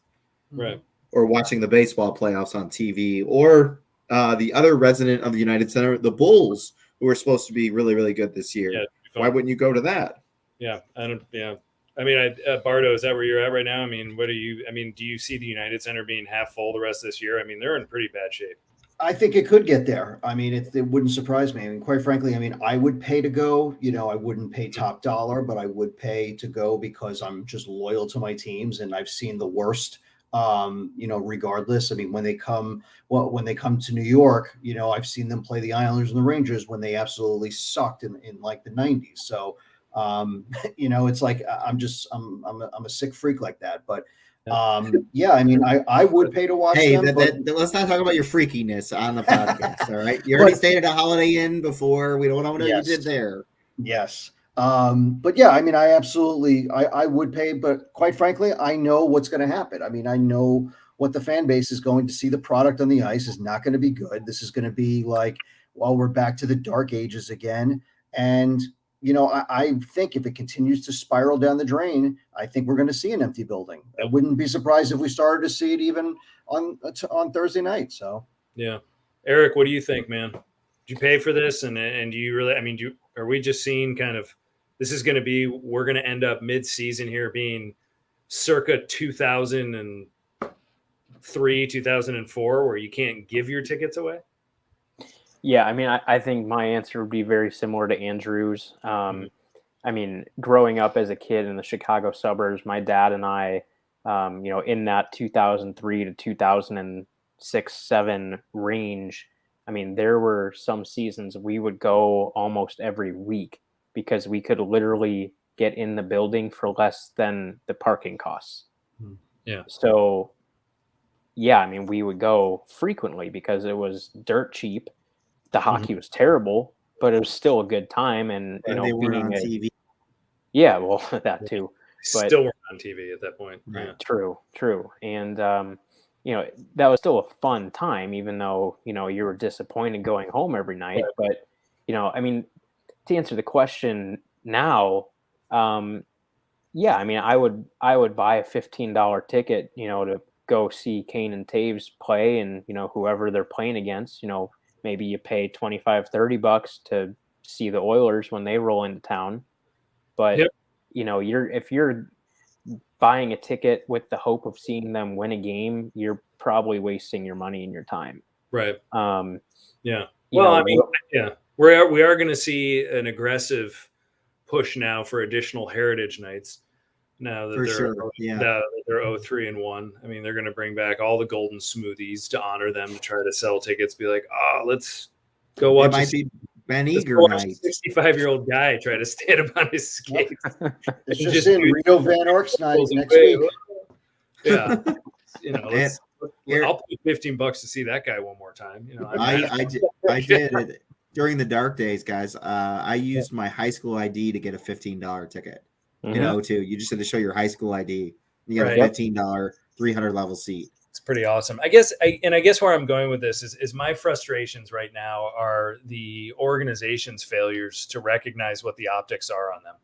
Right. Or watching the baseball playoffs on TV, or the other resident of the United Center, the Bulls, who are supposed to be really, really good this year. Yeah, why wouldn't you go to that? Yeah, I don't. Yeah, I mean, Bardo, is that where you're at right now? I mean, what do you see the United Center being half full the rest of this year? I mean, they're in pretty bad shape. I think it could get there. I mean, it wouldn't surprise me. I mean, quite frankly, I mean, I would pay to go. I wouldn't pay top dollar, but I would pay to go because I'm just loyal to my teams, and I've seen the worst. Regardless. I mean, when they come to New York, I've seen them play the Islanders and the Rangers when they absolutely sucked in like the 90s. So, it's like I'm a sick freak like that. But yeah, I mean, I would pay to watch them. Let's not talk about your freakiness on the podcast. All right, you already stayed at a Holiday Inn before. We don't know what you did there. Yes. But yeah, I mean, I absolutely, I would pay, but quite frankly, I know what's going to happen. I mean, I know what the fan base is going to see. The product on the ice is not going to be good. This is going to be like, well, we're back to the dark ages again. And, I think if it continues to spiral down the drain, I think we're going to see an empty building. I wouldn't be surprised if we started to see it even on Thursday night. So, yeah. Eric, what do you think, man? Did you pay for this? And do you really, I mean, are we just seeing kind of, we're going to end up mid-season here being circa 2003, 2004, where you can't give your tickets away? Yeah, I mean, I think my answer would be very similar to Andrew's. I mean, growing up as a kid in the Chicago suburbs, my dad and I, in that 2003 to 2006-07 range, I mean, there were some seasons we would go almost every week because we could literally get in the building for less than the parking costs. Yeah. So, yeah, I mean, we would go frequently because it was dirt cheap. The hockey was terrible, but it was still a good time. And, they weren't on TV. Yeah, well, that too. But still weren't on TV at that point. Yeah. True. And, that was still a fun time, even though, you were disappointed going home every night. Right. But, I mean, to answer the question now, yeah, I mean, I would buy a $15 ticket, to go see Kane and Taves play and, whoever they're playing against, maybe you pay $25-$30 to see the Oilers when they roll into town. But, if you're buying a ticket with the hope of seeing them win a game, you're probably wasting your money and your time. Right. Yeah. Well, I mean, yeah, we are going to see an aggressive push now for additional heritage nights. Now that they're 0-3-1. I mean, they're going to bring back all the golden smoothies to honor them, to try to sell tickets. Be like, let's go watch. It might be Ben Eager night. 65-year-old guy try to stand up on his skates. It's just in Rito Van Ork's night next week. Yeah, I'll pay $15 to see that guy one more time. I did it during the dark days, guys. I used my high school ID to get a $15 ticket. You just had to show your high school ID. You got a $15 300 level seat. It's pretty awesome. I guess where I'm going with this is my frustrations right now are the organization's failures to recognize what the optics are on them.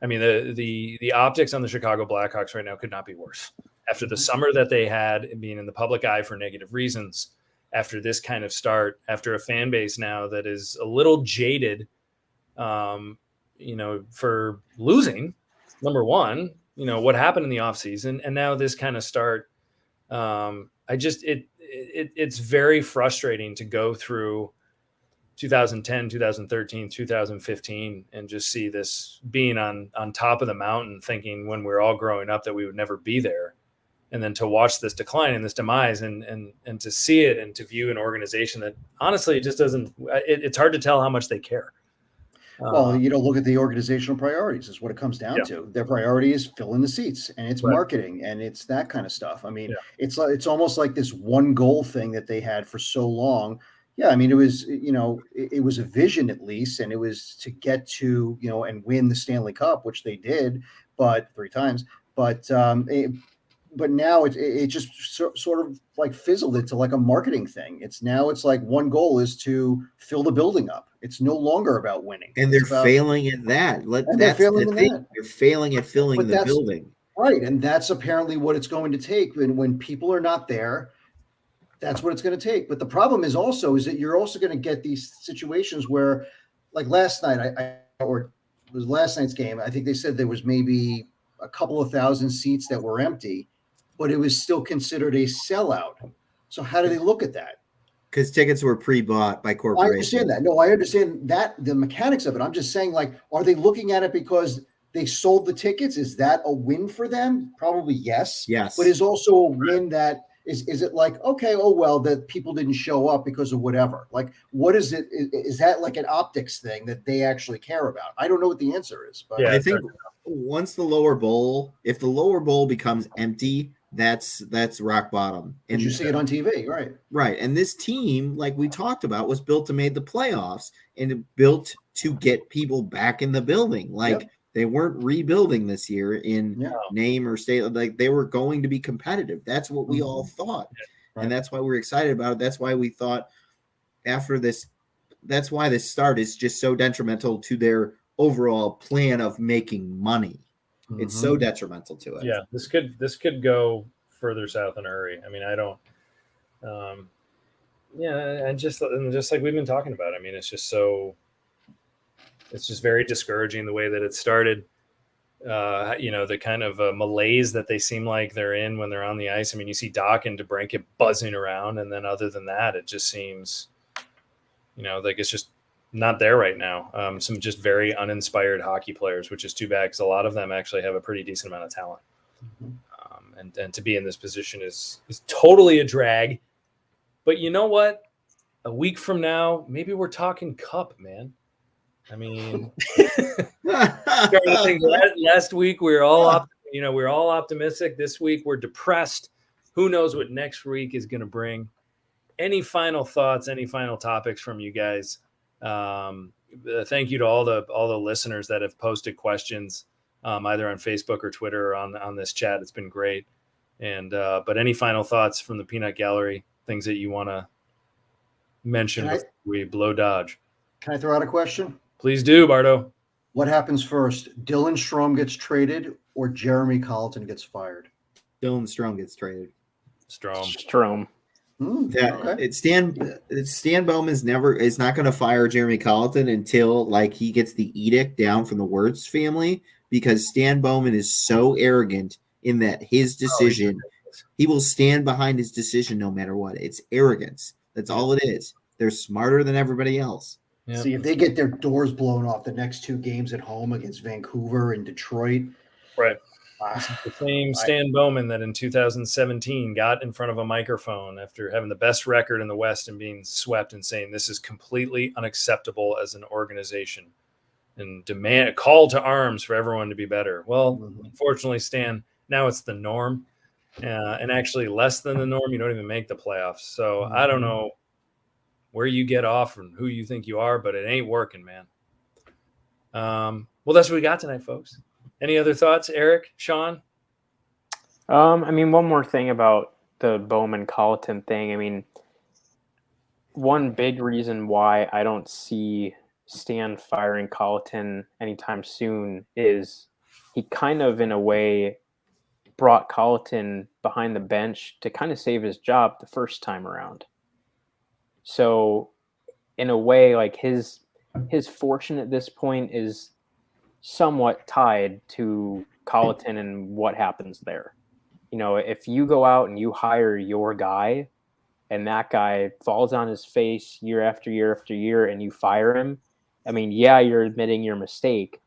I mean, the optics on the Chicago Blackhawks right now could not be worse. After the summer that they had, being in the public eye for negative reasons, after this kind of start, after a fan base now that is a little jaded, for losing, number one, what happened in the offseason, and now this kind of start. It's very frustrating to go through 2010, 2013, 2015, and just see this being on top of the mountain, thinking when we were all growing up that we would never be there. And then to watch this decline and this demise and to see it and to view an organization that honestly, it just doesn't, it's hard to tell how much they care. Well, look at the organizational priorities is what it comes down to. Their priority is filling the seats, and it's marketing, and it's that kind of stuff. I mean, it's almost like this one goal thing that they had for so long. Yeah, I mean, it was, it was a vision at least, and it was to get to, and win the Stanley Cup, which they did, but 3 times. But now it just sort of like fizzled into like a marketing thing. It's like one goal is to fill the building up. It's no longer about winning. And they're failing at that. That's the thing. They're failing at filling the building. Right. And that's apparently what it's going to take. When people are not there, That's what it's going to take. But the problem is that you're also going to get these situations where, like last night, or it was last night's game, I think they said there was maybe a couple of thousand seats that were empty, but it was still considered a sellout. So how do they look at that? Because tickets were pre-bought by corporations. I understand that. No, I understand that, the mechanics of it. I'm just saying, like, are they looking at it because they sold the tickets? Is that a win for them? Probably yes. Yes. But is also a win that is it like, okay, oh, well, that people didn't show up because of whatever? Like, what is it? Is that like an optics thing that they actually care about? I don't know what the answer is. But Yeah, I think once if the lower bowl becomes empty, that's rock bottom. And you see it on TV, right? Right. And this team, like we talked about, was built to make the playoffs and built to get people back in the building. Like they weren't rebuilding this year in name or state. Like they were going to be competitive. That's what we all thought. Right. And that's why we're excited about it. That's why we thought after this, that's why this start is just so detrimental to their overall plan of making money. It's so detrimental to it. Yeah, this could go further south in a hurry. I mean, I don't. And just like we've been talking about. I mean, it's just very discouraging the way that it started. The kind of malaise that they seem like they're in when they're on the ice. I mean, you see Doc and DeBrincat buzzing around, and then other than that, it just seems, like it's just not there right now. Some just very uninspired hockey players, which is too bad because a lot of them actually have a pretty decent amount of talent. And to be in this position is totally a drag. But you know what? A week from now, maybe we're talking cup, man. I mean, last week we were all we're all optimistic. This week we're depressed. Who knows what next week is going to bring? Any final thoughts? Any final topics from you guys? Thank you to all the listeners that have posted questions, either on Facebook or Twitter or on this chat. It's been great. And but any final thoughts from the Peanut Gallery? Things that you want to mention before we blow Dodge? Can I throw out a question? Please do, Bardo. What happens first? Dylan Strome gets traded or Jeremy Colliton gets fired? Dylan Strome gets traded. Strome. Stan Bowman is not going to fire Jeremy Colliton until like he gets the edict down from the Wirtz family, because Stan Bowman is so arrogant in that his decision, he will stand behind his decision no matter what. It's arrogance. That's all it is. They're smarter than everybody else. Yep. See, if they get their doors blown off the next two games at home against Vancouver and Detroit, right? The same Stan Bowman that in 2017 got in front of a microphone after having the best record in the West and being swept and saying this is completely unacceptable as an organization and demand a call to arms for everyone to be better. Well, unfortunately, Stan, now it's the norm, and actually less than the norm. You don't even make the playoffs. So I don't know where you get off and who you think you are, but it ain't working, man. Well, that's what we got tonight, folks. Any other thoughts, Eric, Sean? I mean, one more thing about the Bowman Colliton thing. I mean, one big reason why I don't see Stan firing Colliton anytime soon is he kind of, in a way, brought Colliton behind the bench to kind of save his job the first time around. So, in a way, like his fortune at this point is somewhat tied to Carlaton and what happens there. If you go out and you hire your guy and that guy falls on his face year after year after year and you fire him, I mean, yeah, you're admitting your mistake,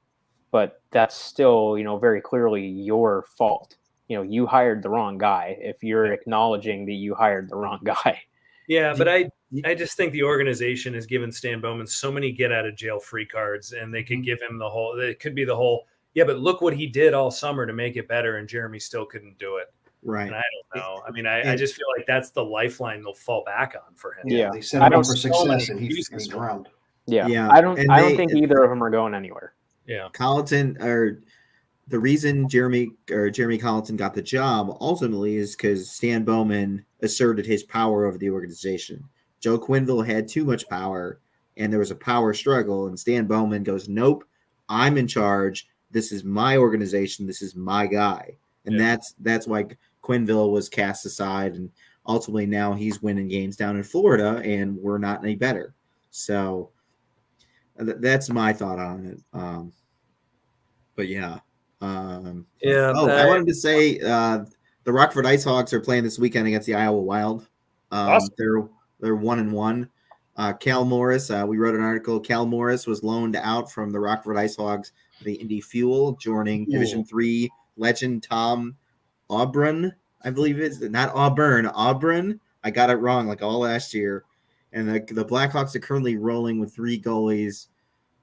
but that's still, very clearly your fault. You hired the wrong guy if you're acknowledging that you hired the wrong guy. Yeah, but I just think the organization has given Stan Bowman so many get-out-of-jail-free cards, and they could give him it could be the whole, but look what he did all summer to make it better, and Jeremy still couldn't do it. Right. And I don't know. I mean, I just feel like that's the lifeline they'll fall back on for him. Yeah, they set him up for success, and he's drowned. Yeah. I don't think either of them are going anywhere. Yeah. Carlaton, or the reason Jeremy Colliton got the job ultimately is because Stan Bowman asserted his power over the organization. Joe Quenneville had too much power, and there was a power struggle, and Stan Bowman goes, nope, I'm in charge. This is my organization. This is my guy. And that's why Quinville was cast aside, and ultimately now he's winning games down in Florida, and we're not any better. So that's my thought on it. But yeah. Yeah. I wanted to say the Rockford IceHogs are playing this weekend against the Iowa Wild. Awesome. They're 1-1. Cal Morris, we wrote an article. Cal Morris was loaned out from the Rockford IceHogs to the Indy Fuel, joining Division III legend Tom Auburn, I believe it's not Auburn. I got it wrong like all last year. And the Blackhawks are currently rolling with 3 goalies,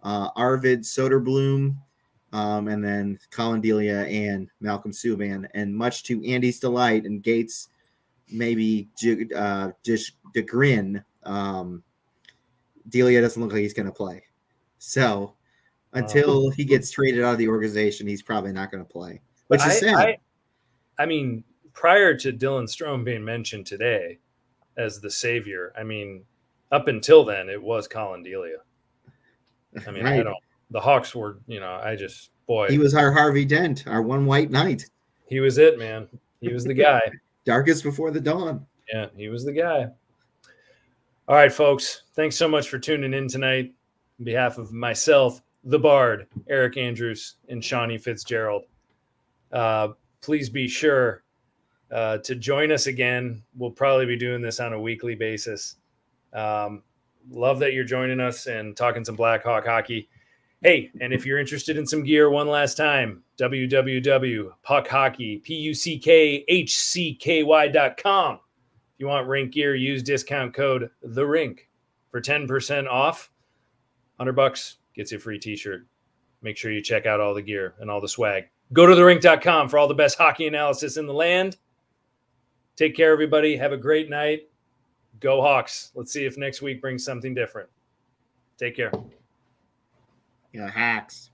Arvid Soderblom, and then Colin Delia and Malcolm Subban. And much to Andy's delight and Gates' maybe just chagrin, Delia doesn't look like he's going to play. So until he gets traded out of the organization, he's probably not going to play, which is sad. I mean, prior to Dylan Strome being mentioned today as the savior, I mean, up until then, it was Colin Delia. I mean, right. The Hawks were, he was our Harvey Dent, our one white knight. He was it, man. He was the guy. Darkest before the dawn. Yeah, he was the guy. All right, folks. Thanks so much for tuning in tonight. On behalf of myself, the Bard, Eric Andrews, and Shawnee Fitzgerald, please be sure to join us again. We'll probably be doing this on a weekly basis. Love that you're joining us and talking some Blackhawk hockey. Hey, and if you're interested in some gear, one last time, www.puckhcky.com. If you want Rink gear, use discount code The Rink for 10% off. $100 gets you a free t-shirt. Make sure you check out all the gear and all the swag. Go to therink.com for all the best hockey analysis in the land. Take care, everybody. Have a great night. Go Hawks. Let's see if next week brings something different. Take care. Yeah, hacks.